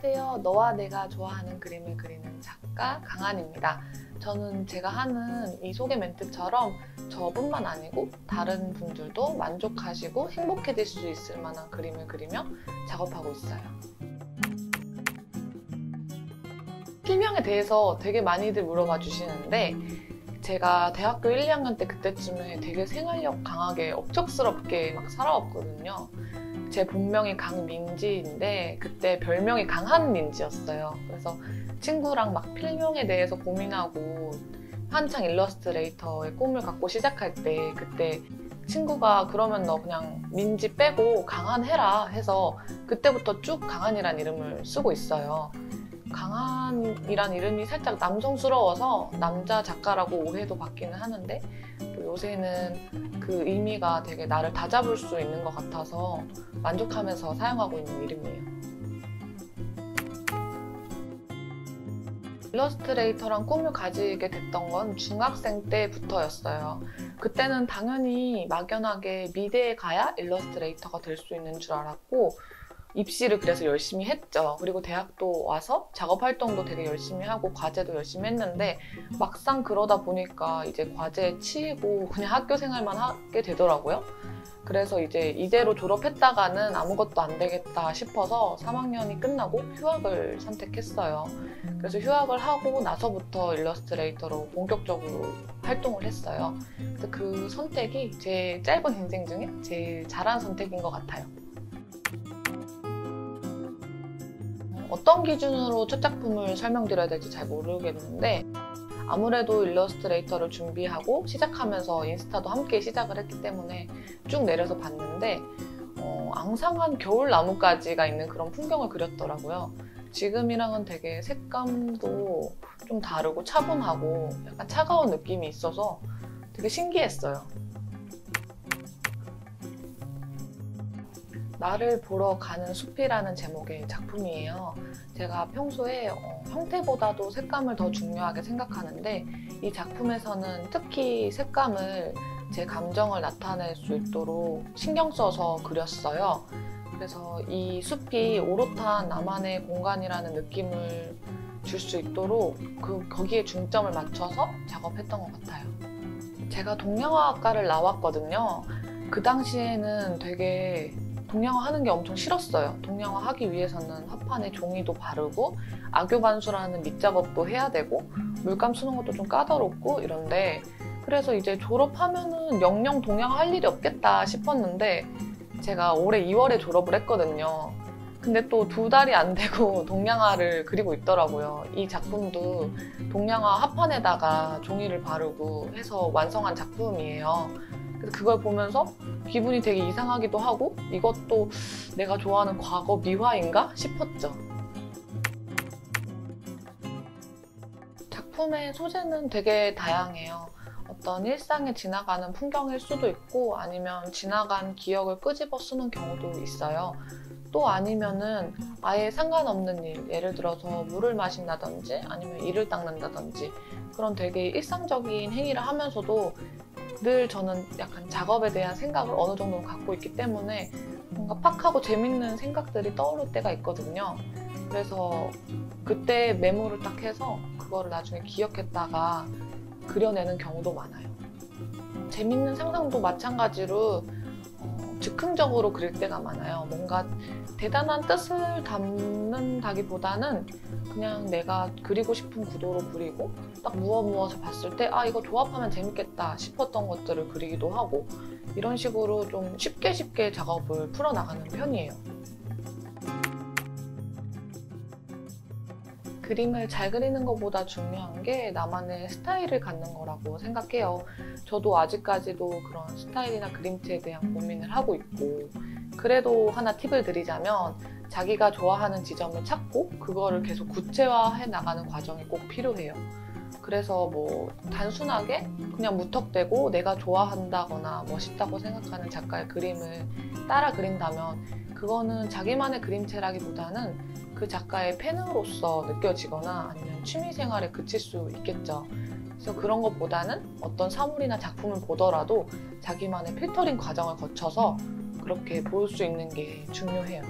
안녕하세요. 너와 내가 좋아하는 그림을 그리는 작가 강한입니다. 저는 제가 하는 이 소개 멘트처럼 저뿐만 아니고 다른 분들도 만족하시고 행복해질 수 있을 만한 그림을 그리며 작업하고 있어요. 필명에 대해서 되게 많이들 물어봐 주시는데 제가 대학교 1, 2학년 때 그때쯤에 되게 생활력 강하게 억척스럽게 막 살아왔거든요. 제 본명이 강민지인데 그때 별명이 강한민지였어요. 그래서 친구랑 막 필명에 대해서 고민하고 한창 일러스트레이터의 꿈을 갖고 시작할 때 그때 친구가 그러면 너 그냥 민지 빼고 강한 해라 해서 그때부터 쭉 강한이란 이름을 쓰고 있어요. 강한이란 이름이 살짝 남성스러워서 남자 작가라고 오해도 받기는 하는데 또 요새는 그 의미가 되게 나를 다잡을 수 있는 것 같아서 만족하면서 사용하고 있는 이름이에요. 일러스트레이터란 꿈을 가지게 됐던 건 중학생 때부터였어요. 그때는 당연히 막연하게 미대에 가야 일러스트레이터가 될 수 있는 줄 알았고 입시를 그래서 열심히 했죠. 그리고 대학도 와서 작업 활동도 되게 열심히 하고 과제도 열심히 했는데 막상 그러다 보니까 이제 과제에 치이고 그냥 학교 생활만 하게 되더라고요. 그래서 이제 이대로 졸업했다가는 아무것도 안 되겠다 싶어서 3학년이 끝나고 휴학을 선택했어요. 그래서 휴학을 하고 나서부터 일러스트레이터로 본격적으로 활동을 했어요. 그래서 그 선택이 제 짧은 인생 중에 제일 잘한 선택인 것 같아요. 어떤 기준으로 첫 작품을 설명드려야 될지 잘 모르겠는데 아무래도 일러스트레이터를 준비하고 시작하면서 인스타도 함께 시작을 했기 때문에 쭉 내려서 봤는데 앙상한 겨울나무까지가 있는 그런 풍경을 그렸더라고요. 지금이랑은 되게 색감도 좀 다르고 차분하고 약간 차가운 느낌이 있어서 되게 신기했어요. 나를 보러 가는 숲이라는 제목의 작품이에요. 제가 평소에 형태보다도 색감을 더 중요하게 생각하는데 이 작품에서는 특히 색감을 제 감정을 나타낼 수 있도록 신경 써서 그렸어요. 그래서 이 숲이 오롯한 나만의 공간이라는 느낌을 줄 수 있도록 거기에 중점을 맞춰서 작업했던 것 같아요. 제가 동양화학과를 나왔거든요. 그 당시에는 되게 동양화 하는 게 엄청 싫었어요. 동양화 하기 위해서는 화판에 종이도 바르고 악교반수라는 밑작업도 해야 되고 물감 쓰는 것도 좀 까다롭고 이런데 그래서 이제 졸업하면은 영영 동양화 할 일이 없겠다 싶었는데 제가 올해 2월에 졸업을 했거든요. 근데 또 2달이 안 되고 동양화를 그리고 있더라고요. 이 작품도 동양화 화판에다가 종이를 바르고 해서 완성한 작품이에요. 그래서 그걸 보면서 기분이 되게 이상하기도 하고 이것도 내가 좋아하는 과거 미화인가 싶었죠. 작품의 소재는 되게 다양해요. 어떤 일상에 지나가는 풍경일 수도 있고 아니면 지나간 기억을 끄집어 쓰는 경우도 있어요. 또 아니면은 아예 상관없는 일, 예를 들어서 물을 마신다든지 아니면 이를 닦는다든지 그런 되게 일상적인 행위를 하면서도 늘 저는 약간 작업에 대한 생각을 어느 정도 갖고 있기 때문에 뭔가 팍하고 재밌는 생각들이 떠오를 때가 있거든요. 그래서 그때 메모를 딱 해서 그거를 나중에 기억했다가 그려내는 경우도 많아요. 재밌는 상상도 마찬가지로 즉흥적으로 그릴 때가 많아요. 뭔가 대단한 뜻을 담는다기보다는 그냥 내가 그리고 싶은 구도로 그리고 딱 무어서 봤을 때 아 이거 조합하면 재밌겠다 싶었던 것들을 그리기도 하고 이런 식으로 좀 쉽게 작업을 풀어나가는 편이에요. 그림을 잘 그리는 것보다 중요한 게 나만의 스타일을 갖는 거라고 생각해요. 저도 아직까지도 그런 스타일이나 그림체에 대한 고민을 하고 있고 그래도 하나 팁을 드리자면 자기가 좋아하는 지점을 찾고 그거를 계속 구체화해 나가는 과정이 꼭 필요해요. 그래서 뭐 단순하게 그냥 무턱대고 내가 좋아한다거나 멋있다고 생각하는 작가의 그림을 따라 그린다면 그거는 자기만의 그림체라기보다는 그 작가의 팬으로서 느껴지거나 아니면 취미생활에 그칠 수 있겠죠. 그래서 그런 것보다는 어떤 사물이나 작품을 보더라도 자기만의 필터링 과정을 거쳐서 그렇게 볼 수 있는 게 중요해요.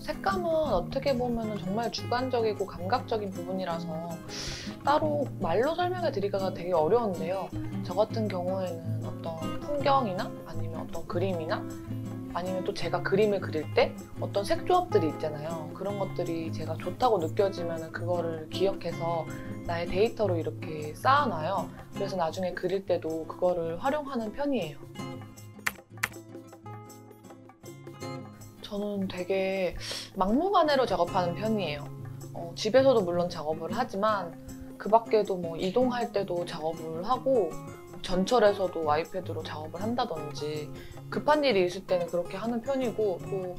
색감은 어떻게 보면 정말 주관적이고 감각적인 부분이라서 따로 말로 설명해 드리기가 되게 어려운데요. 저 같은 경우에는 어떤 풍경이나 아니면 어떤 그림이나 아니면 또 제가 그림을 그릴 때 어떤 색 조합들이 있잖아요. 그런 것들이 제가 좋다고 느껴지면 그거를 기억해서 나의 데이터로 이렇게 쌓아놔요. 그래서 나중에 그릴 때도 그거를 활용하는 편이에요. 저는 되게 막무가내로 작업하는 편이에요. 집에서도 물론 작업을 하지만 그 밖에도 뭐 이동할 때도 작업을 하고 전철에서도 아이패드로 작업을 한다든지 급한 일이 있을 때는 그렇게 하는 편이고 또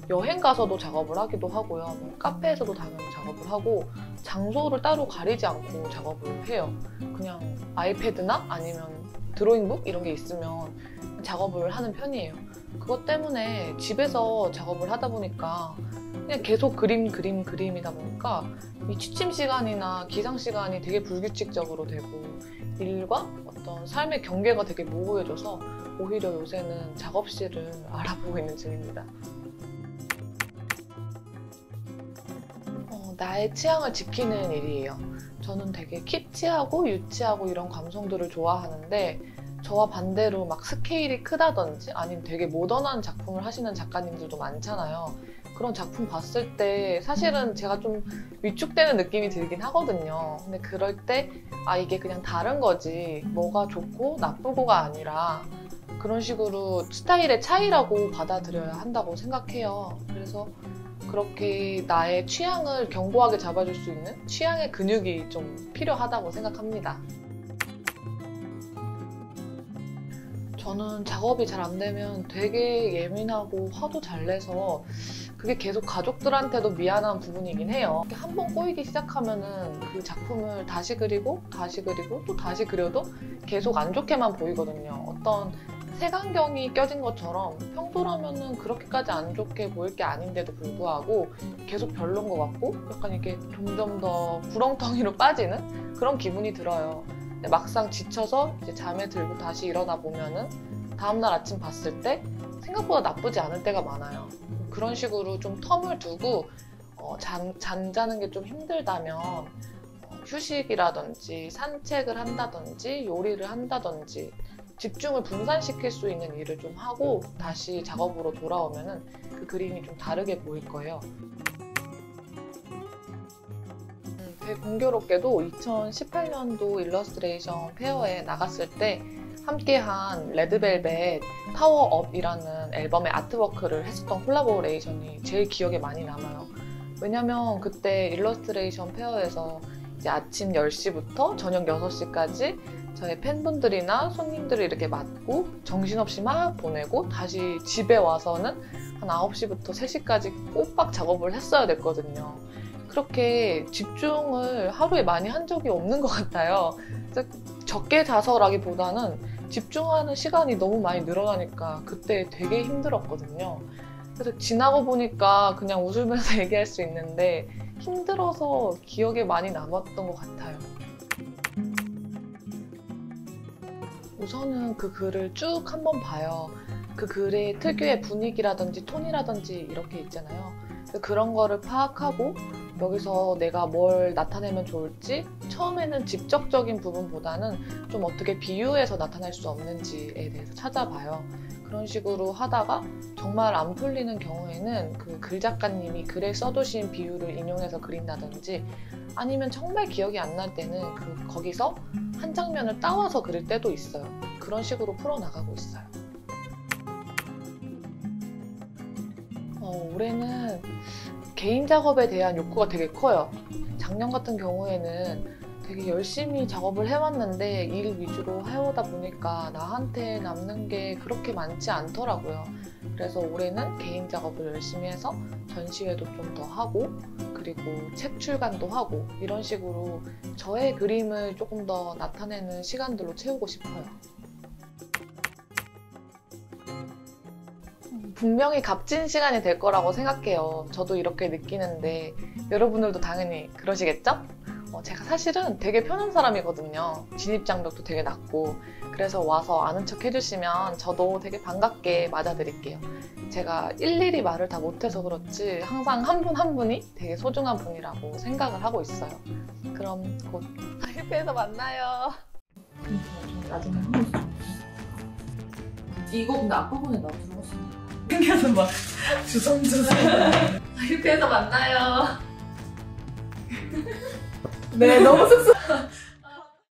여행 가서도 작업을 하기도 하고요. 뭐 카페에서도 당연히 작업을 하고 장소를 따로 가리지 않고 작업을 해요. 그냥 아이패드나 아니면 드로잉북 이런 게 있으면 작업을 하는 편이에요. 그것 때문에 집에서 작업을 하다 보니까 그냥 계속 그림이다 보니까 이 취침 시간이나 기상 시간이 되게 불규칙적으로 되고 일과 어떤 삶의 경계가 되게 모호해져서 오히려 요새는 작업실을 알아보고 있는 중입니다. 나의 취향을 지키는 일이에요. 저는 되게 kitsch하고 유치하고 이런 감성들을 좋아하는데 저와 반대로 막 스케일이 크다든지 아니면 되게 모던한 작품을 하시는 작가님들도 많잖아요. 그런 작품 봤을 때 사실은 제가 좀 위축되는 느낌이 들긴 하거든요. 근데 그럴 때 이게 그냥 다른 거지 뭐가 좋고 나쁘고가 아니라 그런 식으로 스타일의 차이라고 받아들여야 한다고 생각해요. 그래서 그렇게 나의 취향을 견고하게 잡아줄 수 있는 취향의 근육이 좀 필요하다고 생각합니다. 저는 작업이 잘 안 되면 되게 예민하고 화도 잘 내서 그게 계속 가족들한테도 미안한 부분이긴 해요. 한 번 꼬이기 시작하면은 그 작품을 다시 그리고 또 다시 그려도 계속 안 좋게만 보이거든요. 어떤 색안경이 껴진 것처럼 평소라면은 그렇게까지 안 좋게 보일 게 아닌데도 불구하고 계속 별론 것 같고 약간 이게 점점 더 구렁텅이로 빠지는 그런 기분이 들어요. 근데 막상 지쳐서 이제 잠에 들고 다시 일어나 보면은 다음날 아침 봤을 때 생각보다 나쁘지 않을 때가 많아요. 그런 식으로 좀 텀을 두고 잠자는 게 좀 힘들다면 휴식이라든지 산책을 한다든지 요리를 한다든지 집중을 분산시킬 수 있는 일을 좀 하고 다시 작업으로 돌아오면은 그 그림이 좀 다르게 보일 거예요. 되게 공교롭게도 2018년도 일러스트레이션 페어에 나갔을 때 함께한 레드벨벳 파워업이라는 앨범의 아트워크를 했었던 콜라보레이션이 제일 기억에 많이 남아요. 왜냐면 그때 일러스트레이션 페어에서 이제 아침 10시부터 저녁 6시까지 저희 팬분들이나 손님들을 이렇게 맞고 정신없이 막 보내고 다시 집에 와서는 한 9시부터 3시까지 꼬박 작업을 했어야 됐거든요. 그렇게 집중을 하루에 많이 한 적이 없는 것 같아요. 적게 자서라기보다는 집중하는 시간이 너무 많이 늘어나니까 그때 되게 힘들었거든요. 그래서 지나고 보니까 그냥 웃으면서 얘기할 수 있는데 힘들어서 기억에 많이 남았던 것 같아요. 우선은 그 글을 쭉 한번 봐요. 그 글의 특유의 분위기라든지 톤이라든지 이렇게 있잖아요. 그런 거를 파악하고 여기서 내가 뭘 나타내면 좋을지 처음에는 직접적인 부분보다는 좀 어떻게 비유해서 나타낼 수 없는지에 대해서 찾아봐요. 그런 식으로 하다가 정말 안 풀리는 경우에는 그 글 작가님이 글에 써두신 비유를 인용해서 그린다든지 아니면 정말 기억이 안 날 때는 거기서 한 장면을 따와서 그릴 때도 있어요. 그런 식으로 풀어나가고 있어요. 올해는 개인 작업에 대한 욕구가 되게 커요. 작년 같은 경우에는 되게 열심히 작업을 해왔는데 일 위주로 해오다 보니까 나한테 남는 게 그렇게 많지 않더라고요. 그래서 올해는 개인 작업을 열심히 해서 전시회도 좀 더 하고 그리고 책 출간도 하고 이런 식으로 저의 그림을 조금 더 나타내는 시간들로 채우고 싶어요. 분명히 값진 시간이 될 거라고 생각해요. 저도 이렇게 느끼는데 여러분들도 당연히 그러시겠죠? 제가 사실은 되게 편한 사람이거든요. 진입장벽도 되게 낮고 그래서 와서 아는 척 해주시면 저도 되게 반갑게 맞아드릴게요. 제가 일일이 말을 다 못해서 그렇지 항상 한 분 한 분이 되게 소중한 분이라고 생각을 하고 있어요. 그럼 곧 실패해서 만나요. 나중에 한 번씩 이거 근데 앞부분에 나 들어갔어. 생겨서 막 주섬주섬. 실패해서 만나요. 네, 너무 쑥스러워.